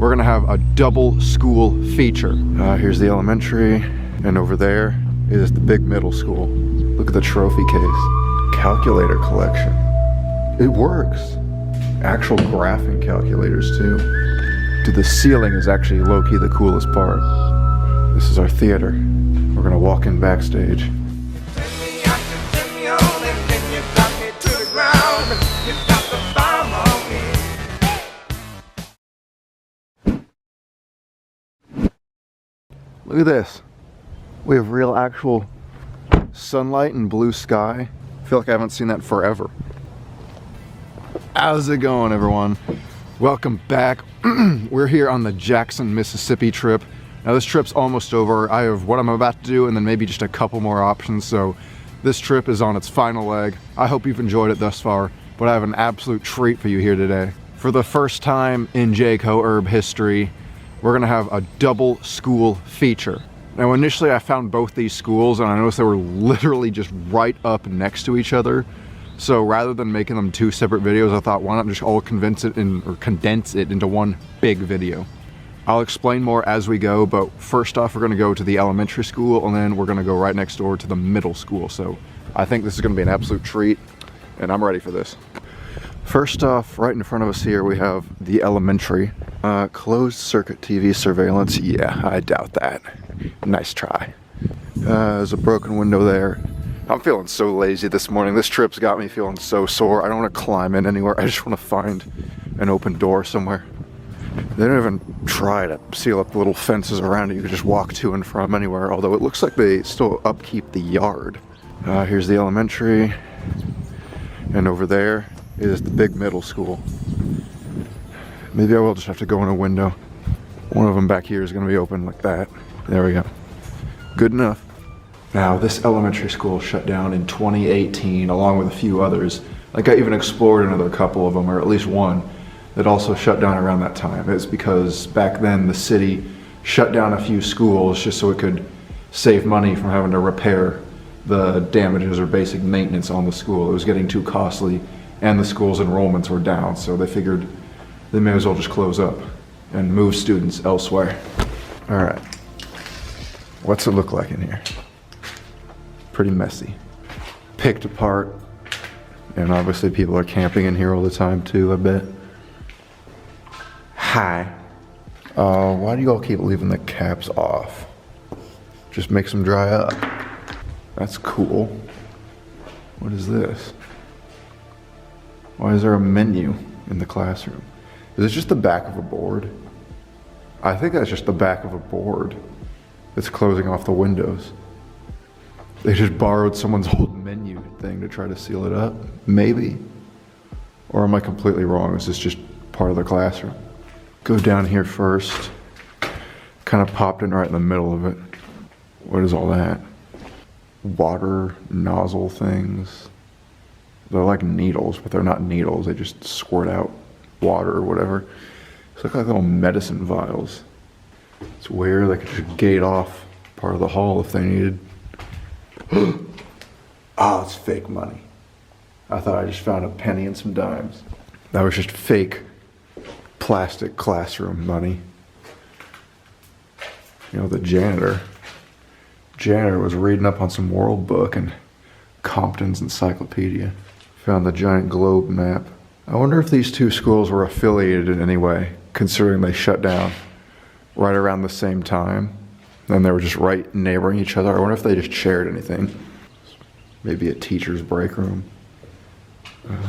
we're gonna have a double school feature. Here's the elementary, and over there is the big middle school. Look at the trophy case. Calculator collection. It works. Actual graphing calculators too. Dude, the ceiling is actually low-key the coolest part. This is our theater. We're gonna walk in backstage. Look at this. We have real actual sunlight and blue sky. I feel like I haven't seen that forever. How's it going, everyone? Welcome back. We're here on the Jackson, Mississippi trip. Now this trip's almost over. I have what I'm about to do and then maybe just a couple more options. So this trip is on its final leg. I hope you've enjoyed it thus far, but I have an absolute treat for you here today. For the first time in JaredCokerUrbex history, we're gonna have a double school feature. Now initially I found both these schools and I noticed they were literally just right up next to each other. So rather than making them two separate videos, I thought why not just all condense it into one big video. I'll explain more as we go, but first off we're gonna go to the elementary school and then we're gonna go right next door to the middle school. So I think this is gonna be an absolute treat and I'm ready for this. First off, right in front of us here, we have the elementary. Closed circuit TV surveillance. Yeah, I doubt that. Nice try. There's a broken window there. I'm feeling so lazy this morning. This trip's got me feeling so sore. I don't want to climb in anywhere. I just want to find an open door somewhere. They don't even try to seal up the little fences around it. You can just walk to and from anywhere, although it looks like they still upkeep the yard. Here's the elementary. And over there is the big middle school. Maybe I will just have to go in a window. One of them back here is going to be open like that. There we go. Good enough. Now this elementary school shut down in 2018 along with a few others. Like I even explored another couple of them, or at least one, that also shut down around that time. It's because back then the city shut down a few schools just so it could save money from having to repair the damages or basic maintenance on the school. It was getting too costly and the school's enrollments were down, so they figured they may as well just close up and move students elsewhere. All right, what's it look like in here? Pretty messy. Picked apart, and obviously people are camping in here all the time too, I bet. Hi. Why do you all keep leaving the caps off? Just makes them dry up. That's cool. What is this? Why is there a menu in the classroom? Is it just the back of a board? I think that's just the back of a board that's closing off the windows. They just borrowed someone's old menu thing to try to seal it up, maybe. Or am I completely wrong? Is this just part of the classroom? Go down here first. Kind of popped in right in the middle of it. What is all that? Water nozzle things. They're like needles, but they're not needles. They just squirt out water or whatever. It's like little medicine vials. It's weird. They could just gate off part of the hall if they needed. Oh, it's fake money. I thought I just found a penny and some dimes. That was just fake plastic classroom money. You know, the janitor was reading up on some World Book and Compton's Encyclopedia. Found the giant globe map. I wonder if these two schools were affiliated in any way, considering they shut down right around the same time. And they were just right neighboring each other. I wonder if they just shared anything. Maybe a teacher's break room.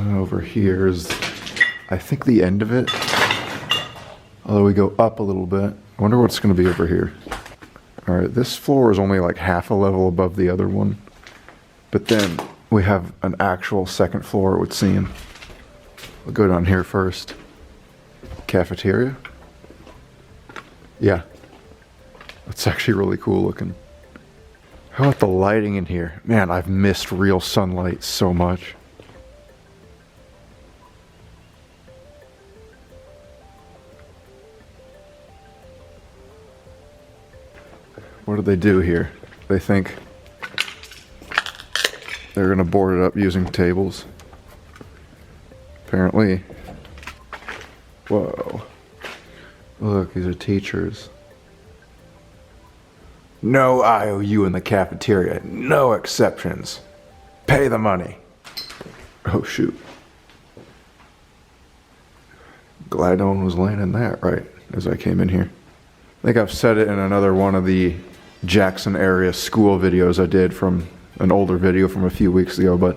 Over here is, I think, the end of it. Although we go up a little bit. I wonder what's going to be over here. All right, this floor is only like half a level above the other one. But then we have an actual second floor, it would seem. We'll go down here first. Cafeteria? Yeah. That's actually really cool looking. How about the lighting in here? Man, I've missed real sunlight so much. What did they do here? They think they're gonna board it up using tables. Apparently. Whoa. Look, these are teachers. No IOU in the cafeteria. No exceptions. Pay the money. Oh, shoot. Glad no one was laying in that right as I came in here. I think I've said it in another one of the Jackson area school videos I did from an older video from a few weeks ago, but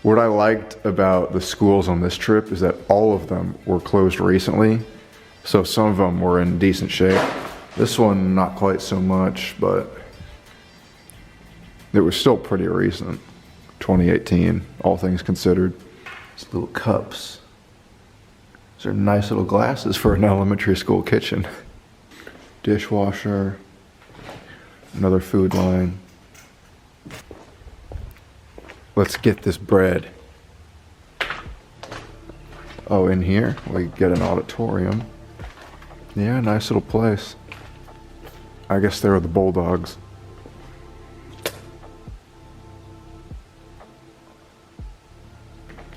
what I liked about the schools on this trip is that all of them were closed recently, so some of them were in decent shape. This one, not quite so much, but it was still pretty recent. 2018, all things considered. These little cups. These are nice little glasses for an elementary school kitchen. Dishwasher. Another food line. Let's get this bread. Oh, in here we get an auditorium. Yeah, nice little place. I guess they were the Bulldogs.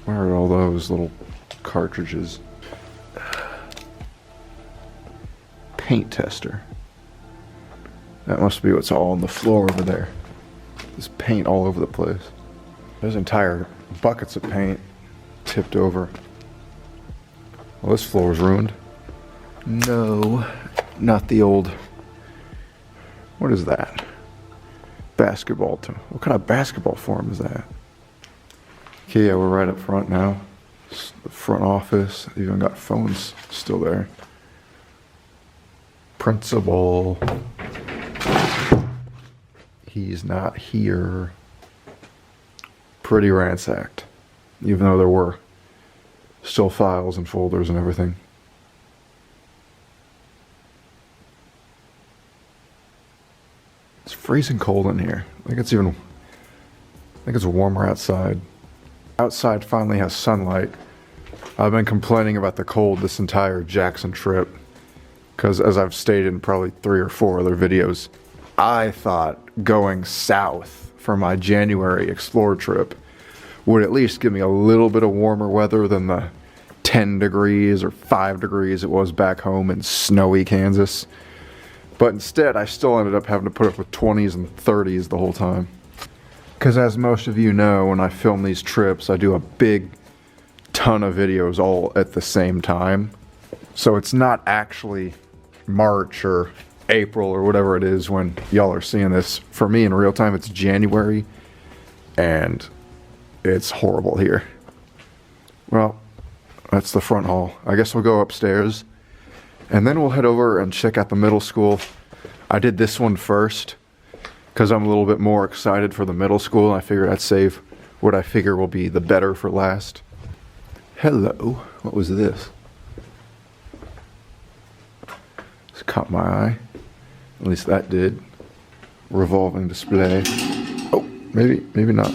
Where are all those little cartridges? Paint tester. That must be what's all on the floor over there. There's paint all over the place. There's entire buckets of paint tipped over. Well, this floor is ruined. No, not the old... What is that? Basketball team. What kind of basketball form is that? Okay, yeah, we're right up front now. It's the front office. They've even got phones still there. Principal. He's not here. Pretty ransacked, even though there were still files and folders and everything. It's freezing cold in here. I think it's warmer outside. Outside finally has sunlight. I've been complaining about the cold this entire Jackson trip because, as I've stated in probably 3 or 4 other videos, I thought going south for my January Explorer trip would at least give me a little bit of warmer weather than the 10 degrees or 5 degrees it was back home in snowy Kansas. But instead, I still ended up having to put up with 20s and 30s the whole time. Because as most of you know, when I film these trips, I do a big ton of videos all at the same time. So it's not actually March or April or whatever it is when y'all are seeing this. For me in real time, it's January, and it's horrible here. Well, that's the front hall. I guess we'll go upstairs, and then we'll head over and check out the middle school. I did this one first because I'm a little bit more excited for the middle school. I figured I'd save what I figure will be the better for last. Hello. What was this? This caught my eye. At least that did. Revolving display. Oh, maybe not.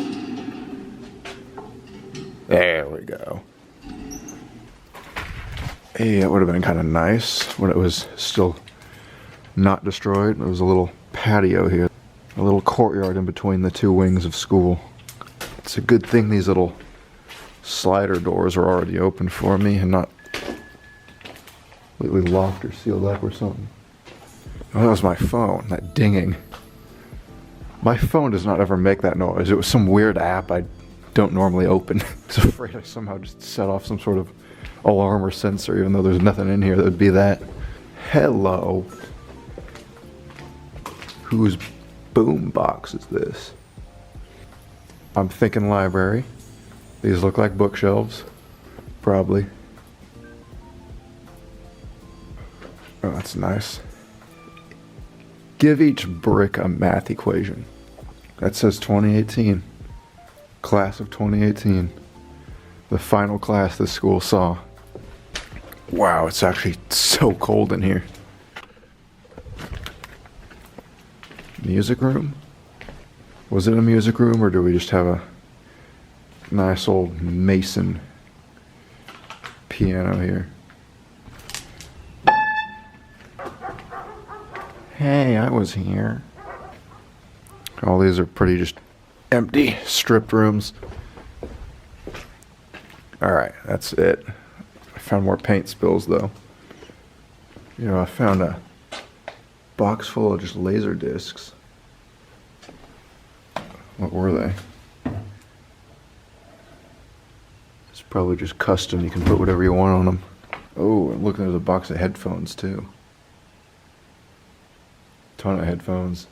There we go. Hey, that would have been kind of nice when it was still not destroyed. There was a little patio here. A little courtyard in between the 2 wings of school. It's a good thing these little slider doors are already open for me and not completely locked or sealed up or something. Oh, that was my phone, that dinging. My phone does not ever make that noise. It was some weird app I don't normally open. I was afraid I somehow just set off some sort of alarm or sensor, even though there's nothing in here that would be that. Hello. Whose boom box is this? I'm thinking library. These look like bookshelves. Probably. Oh, that's nice. Give each brick a math equation. That says 2018. Class of 2018. The final class this school saw. Wow, it's actually so cold in here. Music room? Was it a music room, or do we just have a nice old Mason piano here? Hey, I was here. All these are pretty just empty, stripped rooms. Alright, that's it. I found more paint spills though. You know, I found a box full of just laser discs. What were they? It's probably just custom. You can put whatever you want on them. Oh, and look, there's a box of headphones too. Ton of headphones.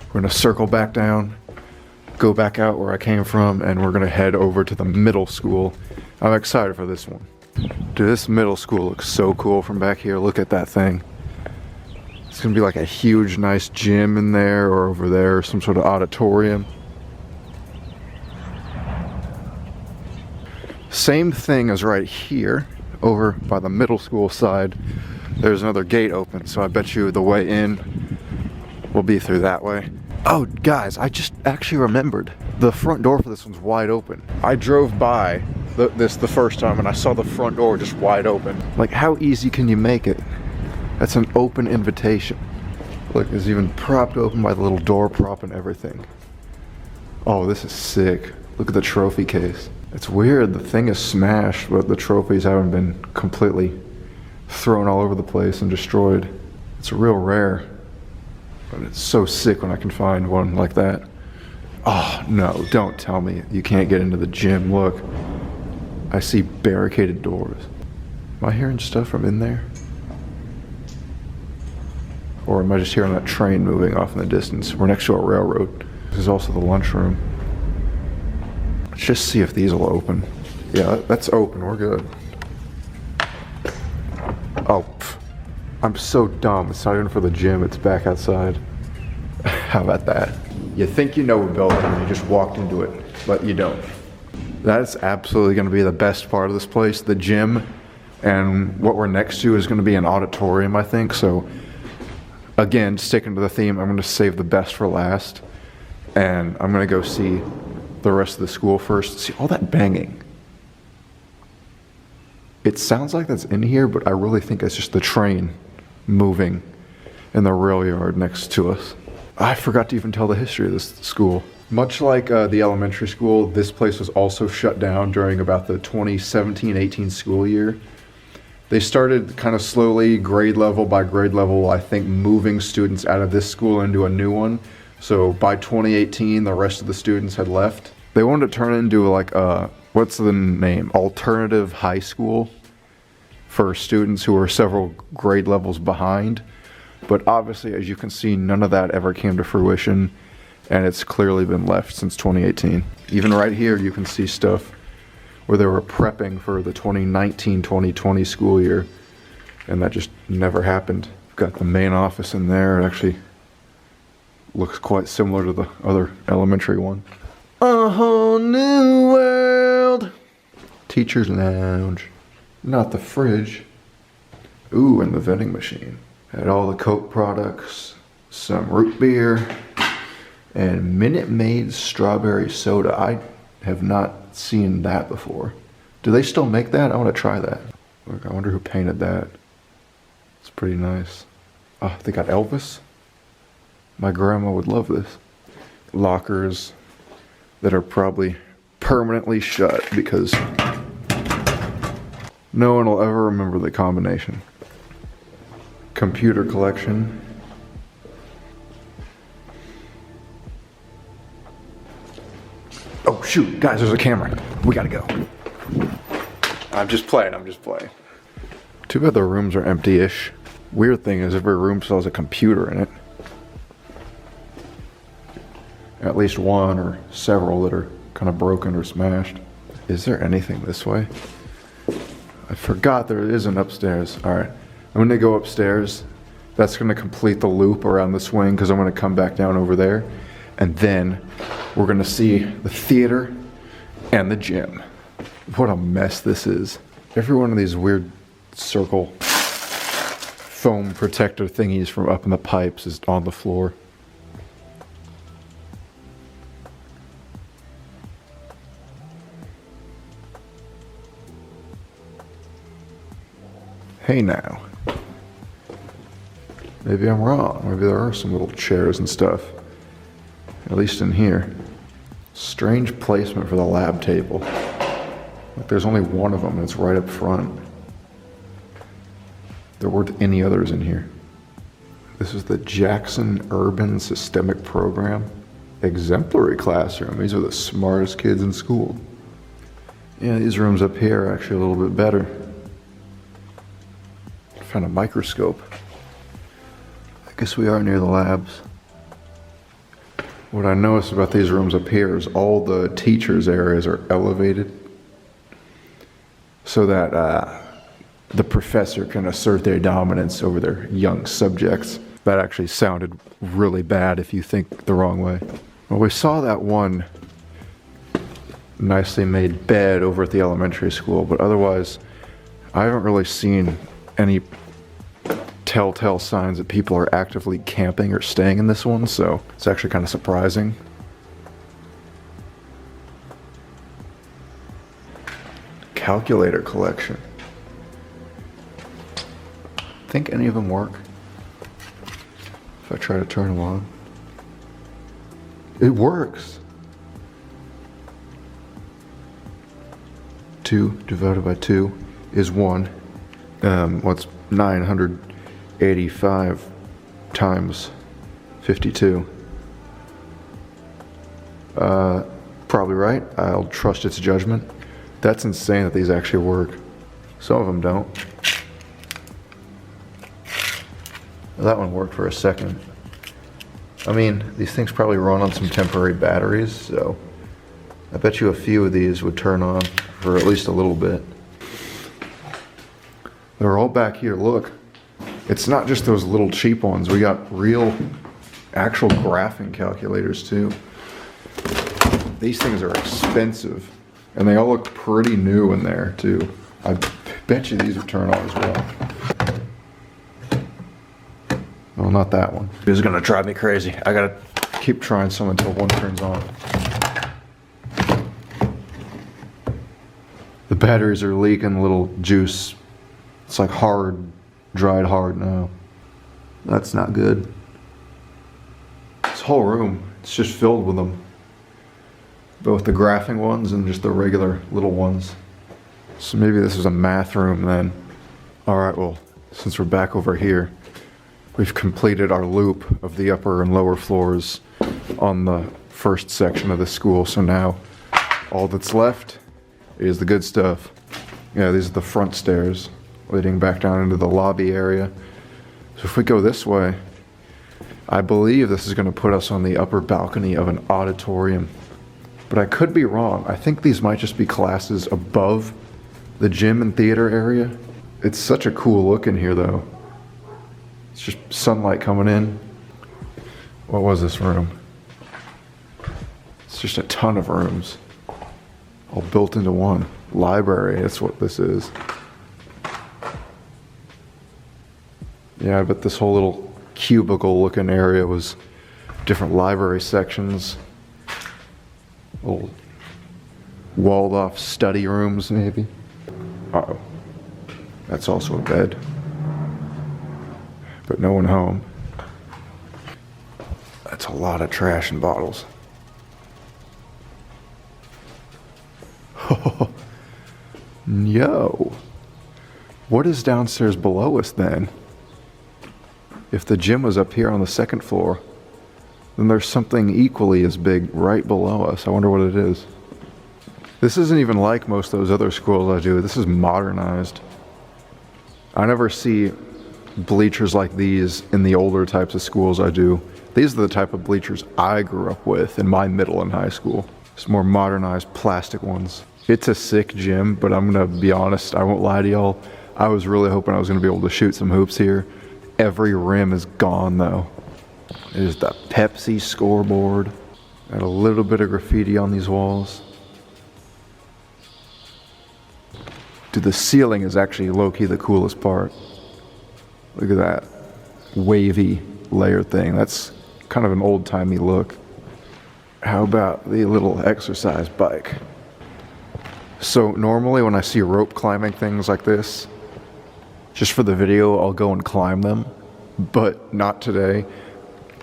We're gonna circle back down, go back out where I came from, and we're gonna head over to the middle school. I'm excited for this one. Dude, this middle school looks so cool from back here. Look at that thing. It's gonna be like a huge, nice gym in there, or over there, some sort of auditorium. Same thing as right here, over by the middle school side. There's another gate open, so I bet you the way in will be through that way. Oh, guys, I just actually remembered. The front door for this one's wide open. I drove by this the first time and I saw the front door just wide open. Like, how easy can you make it? That's an open invitation. Look, it's even propped open by the little door prop and everything. Oh, this is sick. Look at the trophy case. It's weird, the thing is smashed, but the trophies haven't been completely thrown all over the place and destroyed. It's real rare, but it's so sick when I can find one like that. Oh no, don't tell me you can't get into the gym. Look, I see barricaded doors. Am I hearing stuff from in there? Or am I just hearing that train moving off in the distance? We're next to a railroad. This is also the lunchroom. Let's just see if these will open. Yeah, that's open, we're good. Oh, I'm so dumb. It's not even for the gym, it's back outside. How about that? You think you know a building and you just walked into it, but you don't. That is absolutely gonna be the best part of this place, the gym. And what we're next to is gonna be an auditorium, I think. So again, sticking to the theme, I'm gonna save the best for last. And I'm gonna go see the rest of the school first. See all that banging. It sounds like that's in here, but I really think it's just the train moving in the rail yard next to us. I forgot to even tell the history of this school. Much like the elementary school, this place was also shut down during about the 2017-18 school year. They started kind of slowly, grade level by grade level, I think, moving students out of this school into a new one. So by 2018, the rest of the students had left. They wanted to turn it into like what's the name? Alternative high school for students who are several grade levels behind. But obviously, as you can see, none of that ever came to fruition, and it's clearly been left since 2018. Even right here, you can see stuff where they were prepping for the 2019-2020 school year, and that just never happened. Got the main office in there. It actually looks quite similar to the other elementary one. A whole new world. Teacher's lounge. Not the fridge. Ooh, and the vending machine. Had all the Coke products, some root beer, and Minute Maid strawberry soda. I have not seen that before. Do they still make that? I want to try that. Look, I wonder who painted that. It's pretty nice. Oh, they got Elvis? My grandma would love this. Lockers that are probably permanently shut because no one will ever remember the combination. Computer collection. Oh shoot, guys, there's a camera. We gotta go. I'm just playing. Too bad the rooms are empty-ish. Weird thing is every room still has a computer in it. At least one or several that are kind of broken or smashed. Is there anything this way? I forgot there is an upstairs. All right, I'm gonna go upstairs. That's gonna complete the loop around the swing because I'm gonna come back down over there. And then we're gonna see the theater and the gym. What a mess this is. Every one of these weird circle foam protector thingies from up in the pipes is on the floor. Hey now. Maybe I'm wrong. Maybe there are some little chairs and stuff. At least in here. Strange placement for the lab table. Like there's only one of them and it's right up front. there weren't any others in here. This is the Jackson Urban Systemic Program. Exemplary classroom. These are the smartest kids in school. Yeah, these rooms up here are actually a little bit better. Found a microscope. I guess we are near the labs. What I noticed about these rooms up here is all the teachers' areas are elevated so that the professor can assert their dominance over their young subjects. That actually sounded really bad if you think the wrong way. Well, we saw that one nicely made bed over at the elementary school, but otherwise I haven't really seen any telltale signs that people are actively camping or staying in this one, so it's actually kind of surprising. Calculator collection. Think any of them work? If I try to turn them on. It works. 2 divided by 2 is 1. What's 985 times 52? Probably right. I'll trust its judgment. That's insane that these actually work. Some of them don't. That one worked for a second. I mean, these things probably run on some temporary batteries, so I bet you a few of these would turn on for at least a little bit. They're all back here, look. It's not just those little cheap ones. We got real, actual graphing calculators too. These things are expensive, and they all look pretty new in there too. I bet you these would turn on as well. Well, not that one. This is gonna drive me crazy. I gotta keep trying some until one turns on. The batteries are leaking a little juice. It's like hard, dried hard now. That's not good. This whole room, it's just filled with them. Both the graphing ones and just the regular little ones. So maybe this is a math room then. All right, well, since we're back over here, we've completed our loop of the upper and lower floors on the first section of the school. So now all that's left is the good stuff. Yeah, these are the front stairs leading back down into the lobby area. So if we go this way, I believe this is going to put us on the upper balcony of an auditorium. But I could be wrong. I think these might just be classes above the gym and theater area. It's such a cool look in here though. It's just sunlight coming in. What was this room? It's just a ton of rooms, all built into one. Library, that's what this is. Yeah, but this whole little cubicle looking area was different library sections. Little walled off study rooms maybe. Uh-oh. That's also a bed. But no one home. That's a lot of trash and bottles. Yo. What is downstairs below us then? If the gym was up here on the second floor, then there's something equally as big right below us. I wonder what it is. This isn't even like most of those other schools I do. This is modernized. I never see bleachers like these in the older types of schools I do. These are the type of bleachers I grew up with in my middle and high school. It's more modernized plastic ones. It's a sick gym, but I'm gonna be honest, I won't lie to y'all. I was really hoping I was gonna be able to shoot some hoops here. Every rim is gone though. There's the Pepsi scoreboard. Got a little bit of graffiti on these walls. Dude, the ceiling is actually low-key the coolest part. Look at that wavy layer thing. That's kind of an old-timey look. How about the little exercise bike? So normally when I see rope climbing things like this, just for the video, I'll go and climb them, but not today.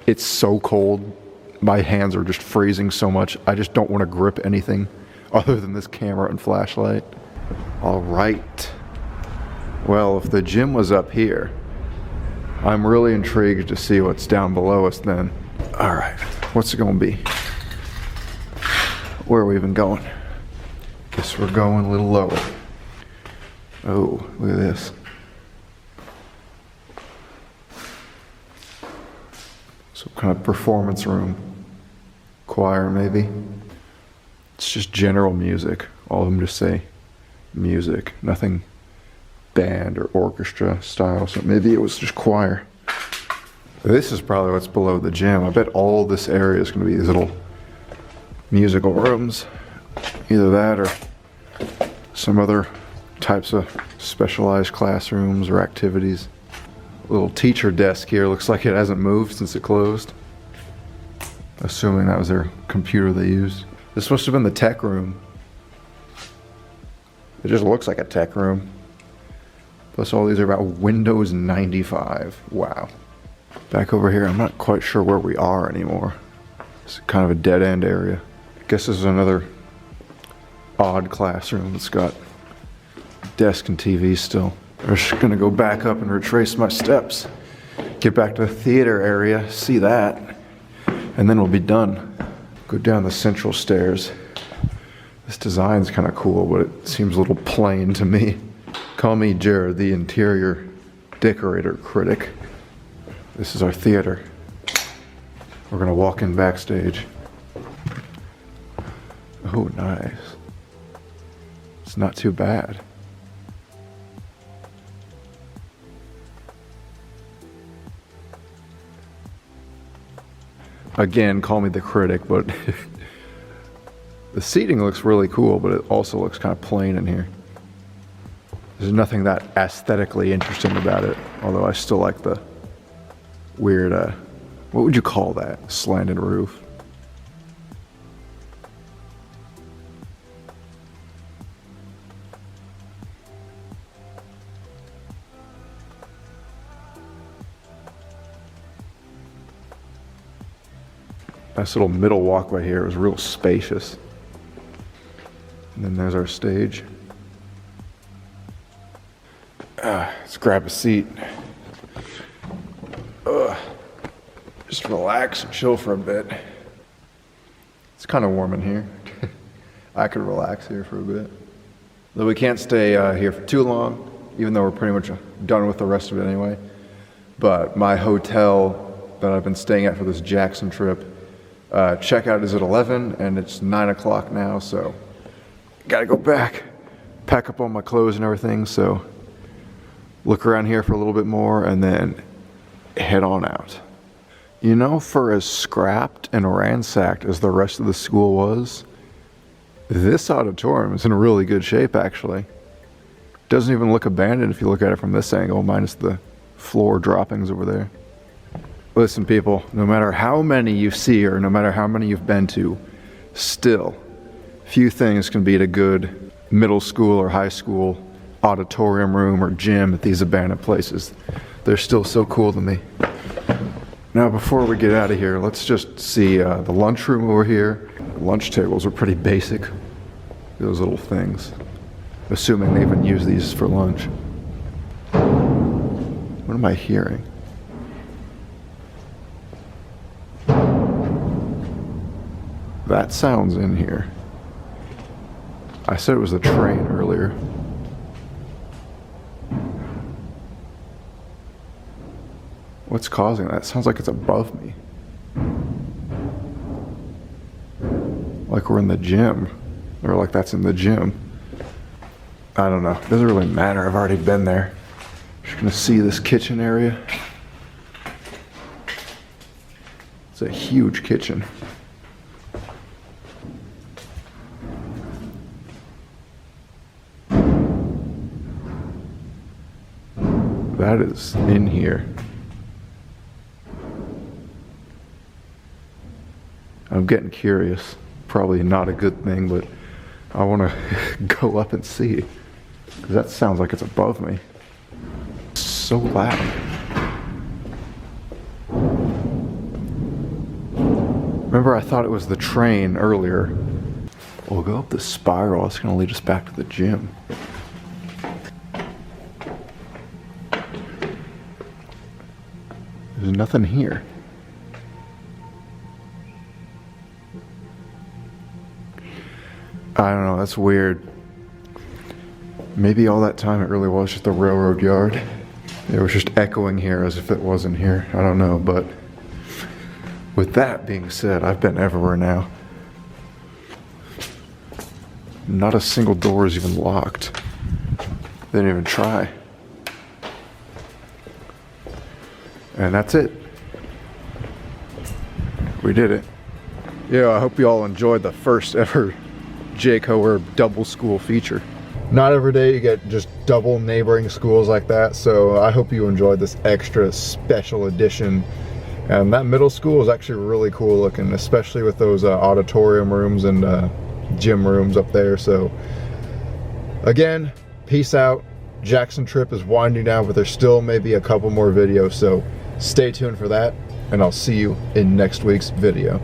It's so cold. My hands are just freezing so much. I just don't want to grip anything other than this camera and flashlight. All right. Well, if the gym was up here, I'm really intrigued to see what's down below us then. All right, what's it gonna be? Where are we even going? Guess we're going a little lower. Oh, look at this. Some kind of performance room. Choir, maybe. It's just general music. All of them just say music. Nothing band or orchestra style. So maybe it was just choir. This is probably what's below the gym. I bet all this area is going to be these little musical rooms. Either that or some other types of specialized classrooms or activities. A little teacher desk here. Looks like it hasn't moved since it closed. Assuming that was their computer they used. This must have been the tech room. It just looks like a tech room. Plus all these are about Windows 95. Wow. Back over here, I'm not quite sure where we are anymore. It's kind of a dead end area. I guess this is another odd classroom that's got desk and TV still. I'm just gonna go back up and retrace my steps. Get back to the theater area, see that, and then we'll be done. Go down the central stairs. This design's kind of cool, but it seems a little plain to me. Call me Jared, the interior decorator critic. This is our theater. We're gonna walk in backstage. Oh, nice. It's not too bad. Again, call me the critic, but the seating looks really cool, but it also looks kind of plain in here. There's nothing that aesthetically interesting about it, although I still like the weird, what would you call that? Slanted roof. Nice little middle walkway here. It was real spacious. And then there's our stage. Let's grab a seat. Just relax and chill for a bit. It's kind of warm in here. I could relax here for a bit. Though we can't stay here for too long, even though we're pretty much done with the rest of it anyway. But my hotel that I've been staying at for this Jackson trip, checkout is at 11 and it's 9 o'clock now, so gotta go back, pack up all my clothes and everything, so look around here for a little bit more and then head on out. You know, for as scrapped and ransacked as the rest of the school was, this auditorium is in really good shape actually. Doesn't even look abandoned if you look at it from this angle, minus the floor droppings over there. Listen people, no matter how many you see or no matter how many you've been to, still, few things can beat a good middle school or high school auditorium room or gym at these abandoned places. They're still so cool to me. Now before we get out of here, let's just see the lunchroom over here. Lunch tables are pretty basic. Those little things. Assuming they even use these for lunch. What am I hearing? That sounds in here. I said it was a train earlier. What's causing that? It sounds like it's above me. Like we're in the gym. Or like that's in the gym. I don't know. It doesn't really matter. I've already been there. Just gonna see this kitchen area. It's a huge kitchen. That is in here. I'm getting curious. Probably not a good thing, but I want to go up and see. Because that sounds like it's above me. It's so loud. Remember, I thought it was the train earlier. We'll go up the spiral. It's going to lead us back to the gym. There's nothing here. I don't know, that's weird. Maybe all that time it really was just a railroad yard. It was just echoing here as if it wasn't here. I don't know, but with that being said, I've been everywhere now. Not a single door is even locked. They didn't even try. And that's it. We did it. Yeah, I hope you all enjoyed the first ever JaredCokerUrbex double school feature. Not every day you get just double neighboring schools like that, so I hope you enjoyed this extra special edition. And that middle school is actually really cool looking, especially with those auditorium rooms and gym rooms up there. So again, peace out. Jackson trip is winding down, but there's still maybe a couple more videos, so stay tuned for that, and I'll see you in next week's video.